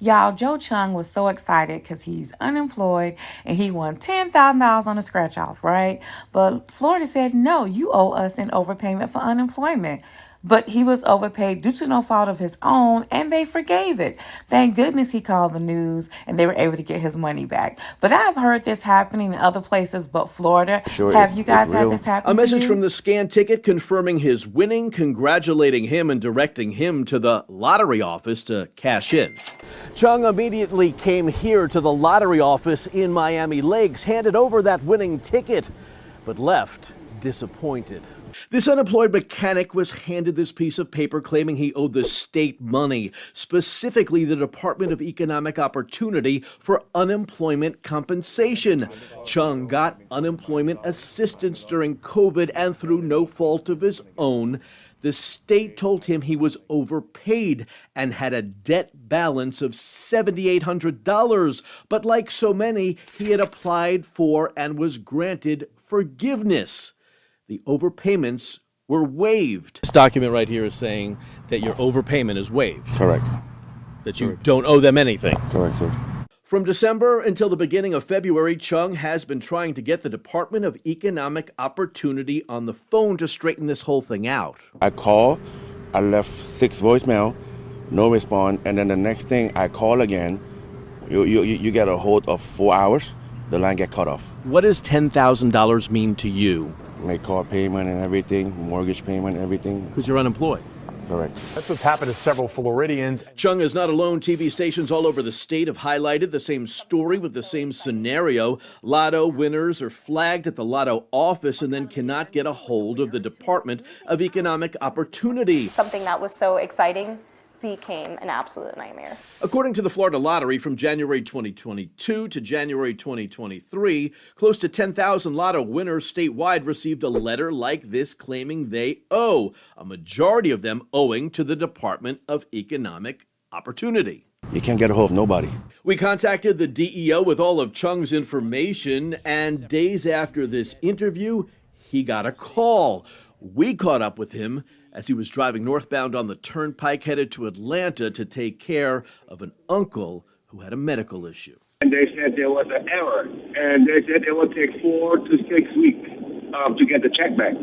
Y'all, Joe Chung was so excited because he's unemployed and he won $10,000 on a scratch off, right? But Florida said, no, you owe us an overpayment for unemployment. But he was overpaid due to no fault of his own, and they forgave it. Thank goodness he called the news and they were able to get his money back. But I've heard this happening in other places but Florida. Sure, Have you it's guys had real. this A happen to message from you? the Scan Ticket confirming his winning, congratulating him, and directing him to the lottery office to cash in. Chung immediately came here to the lottery office in Miami Lakes, handed over that winning ticket, but left disappointed. This unemployed mechanic was handed this piece of paper claiming he owed the state money, specifically the Department of Economic Opportunity, for unemployment compensation. Chung got unemployment assistance during COVID, and through no fault of his own, the state told him he was overpaid and had a debt balance of $7,800. But like so many, he had applied for and was granted forgiveness. The overpayments were waived. This document right here is saying that your overpayment is waived, Correct. that you don't owe them anything. Correct, sir. From December until the beginning of February, Chung has been trying to get the Department of Economic Opportunity on the phone to straighten this whole thing out. I called, I left 6 voicemail, no response, and then the next thing I call again, you get a hold of 4 hours, the line get cut off. What does $10,000 mean to you? Make car payment and everything, mortgage payment, everything. Because you're unemployed. Correct. That's what's happened to several Floridians. Chung is not alone. TV stations all over the state have highlighted the same story with the same scenario. Lotto winners are flagged at the Lotto office and then cannot get a hold of the Department of Economic Opportunity. Something that was so exciting became an absolute nightmare. According to the Florida Lottery, from January 2022 to January 2023, close to 10,000 Lotto winners statewide received a letter like this claiming they owe, a majority of them owing to the Department of Economic Opportunity. You can't get a hold of nobody. We contacted the DEO with all of Chung's information, and days after this interview, he got a call. We caught up with him as he was driving northbound on the turnpike headed to Atlanta to take care of an uncle who had a medical issue. And they said there was an error, and they said it would take 4 to 6 weeks to get the check back.